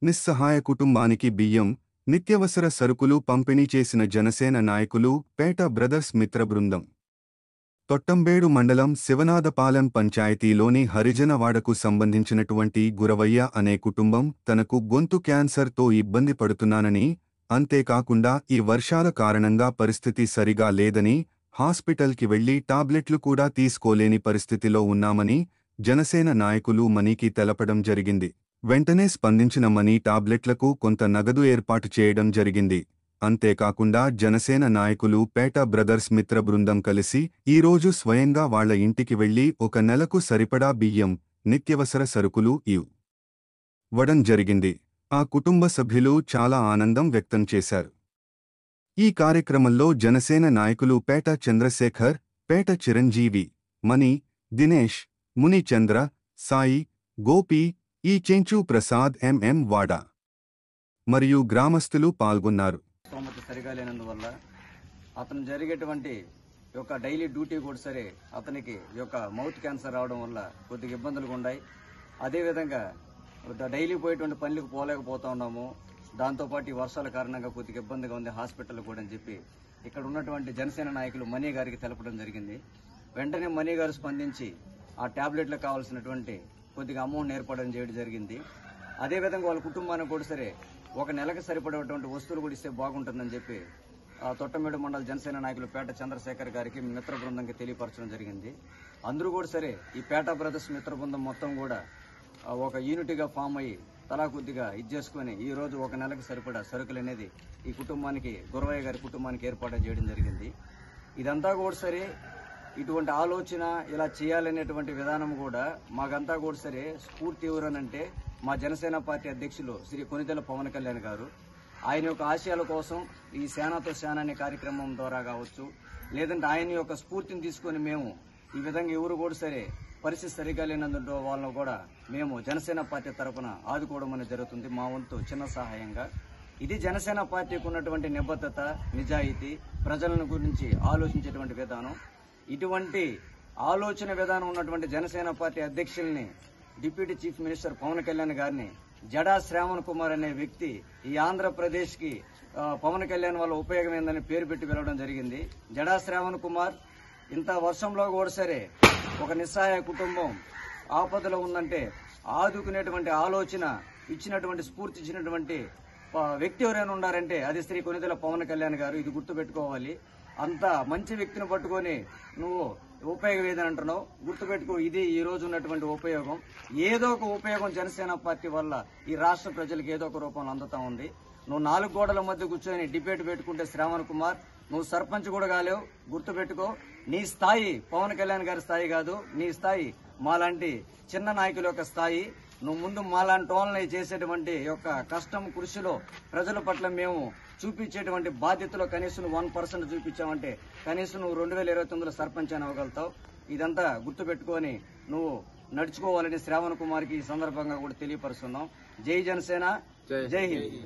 నిస్సహాయ కుటుంబానికి బియ్యం, నిత్యవసర సరుకులు పంపిణీ చేసిన జనసేన నాయకులు పేట బ్రదర్స్ మిత్ర బృందం. తొట్టంబేడు మండలం శివనాథపాలెం పంచాయతీలోని హరిజనవాడకు సంబంధించినటువంటి గురవయ్య అనే కుటుంబం తనకు గొంతు క్యాన్సర్తో ఇబ్బంది పడుతున్నానని, అంతేకాకుండా ఈ వర్షాల కారణంగా పరిస్థితి సరిగా లేదని, హాస్పిటల్కి వెళ్లి టాబ్లెట్లు కూడా తీసుకోలేని పరిస్థితిలో ఉన్నామని జనసేన నాయకులు మనీకి తెలపడం జరిగింది. వెంటనే స్పందించిన మనీ టాబ్లెట్లకు కొంత నగదు ఏర్పాటు చేయడం జరిగింది. అంతేకాకుండా జనసేన నాయకులు పేట బ్రదర్స్ మిత్ర బృందం కలిసి ఈరోజు స్వయంగా వాళ్ల ఇంటికి వెళ్లి 1 నెలకు సరిపడా బియ్యం, నిత్యవసర సరుకులు ఇవ్వడం జరిగింది. ఆ కుటుంబ సభ్యులు చాలా ఆనందం వ్యక్తం చేశారు. ఈ కార్యక్రమంలో జనసేన నాయకులు పేట చంద్రశేఖర్, పేట చిరంజీవి, మణి, దినేష్, ముని చంద్ర, సాయి, గోపి, ఈ చెంచు ప్రసాద్, ఎంఎం వాడ మరియు గ్రామస్తులు పాల్గొన్నారు. సరిగా లేనందువల్ల అతను జరిగేటువంటి యొక్క డైలీ డ్యూటీ కూడా సరే అతనికి యొక్క మౌత్ క్యాన్సర్ రావడం వల్ల కొద్దిగా ఇబ్బందులు ఉన్నాయి. అదేవిధంగా డైలీ పోయేటువంటి పనులకు పోలేకపోతా ఉన్నాము. దాంతోపాటు ఈ వర్షాల కారణంగా కొద్దిగా ఇబ్బందిగా ఉంది హాస్పిటల్ కూడా అని చెప్పి ఇక్కడ ఉన్నటువంటి జనసేన నాయకులు మనీ గారికి తెలపడం జరిగింది. వెంటనే మనీ గారు స్పందించి ఆ ట్యాబ్లెట్లకు కావాల్సినటువంటి కొద్దిగా అమౌంట్ ఏర్పాటు చేయడం జరిగింది. అదేవిధంగా వాళ్ళ కుటుంబానికి కూడా సరే 1 నెలకు సరిపడేటువంటి వస్తువులు కూడా ఇస్తే బాగుంటుందని చెప్పి తొట్టంబేడు మండల జనసేన నాయకులు పేట చంద్రశేఖర్ గారికి మిత్ర బృందంకి తెలియపరచడం జరిగింది. అందరూ కూడా సరే ఈ పేట బ్రదర్స్ మిత్ర బృందం మొత్తం కూడా ఒక యూనిటీగా ఫామ్ అయ్యి తలా కొద్దిగా చేసుకుని ఈ రోజు 1 నెలకు సరిపడా సరుకులు అనేది ఈ కుటుంబానికి గురవయ్య గారి కుటుంబానికి ఏర్పాటు చేయడం జరిగింది. ఇదంతా కూడా సరే ఇటువంటి ఆలోచన ఇలా చేయాలనేటువంటి విధానం కూడా మాకంతా కూడా సరే స్ఫూర్తి ఎవరనంటే మా జనసేన పార్టీ అధ్యక్షులు శ్రీ కొనిదెల పవన్ కళ్యాణ్ గారు. ఆయన యొక్క ఆశయాల కోసం ఈ సేనాతో సేన అనే కార్యక్రమం ద్వారా కావచ్చు, లేదంటే ఆయన యొక్క స్ఫూర్తిని తీసుకొని మేము ఈ విధంగా ఎవరు కూడా సరే పరిస్థితి సరిగా లేనందులో వాళ్ళను కూడా మేము జనసేన పార్టీ తరఫున ఆదుకోవడం అనేది జరుగుతుంది. మా వంతు చిన్న సహాయంగా ఇది జనసేన పార్టీకి ఉన్నటువంటి నిబద్ధత, నిజాయితీ, ప్రజలను గురించి ఆలోచించేటువంటి విధానం. ఇటువంటి ఆలోచన విధానం ఉన్నటువంటి జనసేన పార్టీ అధ్యక్షుల్ని deputy chief minister Pawan Kalyan గారిని జడా శ్రావణ్ కుమార్ అనే వ్యక్తి ఈ ఆంధ్రప్రదేశ్ కి పవన్ కళ్యాణ్ వల్ల ఉపయోగం ఏందని పేరు పెట్టి పిలవడం జరిగింది. జడా శ్రావణ్ కుమార్ ఇంత వర్షంలో కూడా సరే ఒక నిస్సహాయ కుటుంబం ఆపదలో ఉందంటే ఆదుకునేటువంటి ఆలోచన ఇచ్చినటువంటి స్ఫూర్తి ఇచ్చినటువంటి వ్యక్తి ఎవరైనా ఉన్నారంటే అది శ్రీ కొనిదెల పవన్ కళ్యాణ్ గారు. ఇది గుర్తుపెట్టుకోవాలి. అంత మంచి వ్యక్తిని పట్టుకొని నువ్వు ఉపయోగం ఏదని అంటున్నావు, గుర్తుపెట్టుకో. ఇది ఈ రోజు ఉన్నటువంటి ఉపయోగం. ఏదో ఒక ఉపయోగం జనసేన పార్టీ వల్ల ఈ రాష్ట్ర ప్రజలకు ఏదో ఒక రూపంలో అందుతా ఉంది. నువ్వు 4 గోడల మధ్య కూర్చొని డిబేట్ పెట్టుకుంటే శ్రావణ్ కుమార్ నువ్వు సర్పంచ్ కూడా కాలేవు. గుర్తుపెట్టుకో. నీ స్థాయి పవన్ కళ్యాణ్ గారి స్థాయి కాదు. నీ స్థాయి మాలాంటి చిన్న నాయకుల యొక్క స్థాయి. నువ్వు ముందు మాలాంటి వాళ్ళని చేసేటువంటి యొక్క కష్టం కృషిలో ప్రజల పట్ల మేము చూపించేటువంటి బాధ్యతలో కనీసం 1% చూపించావంటే కనీసం నువ్వు 2029లో సర్పంచ్ అని అవ్వగలుగుతావు. ఇదంతా గుర్తుపెట్టుకొని నువ్వు నడుచుకోవాలని శ్రావణ్ కుమార్కి ఈ సందర్భంగా కూడా తెలియపరుస్తున్నాం. జై జనసేన, జై హింద్.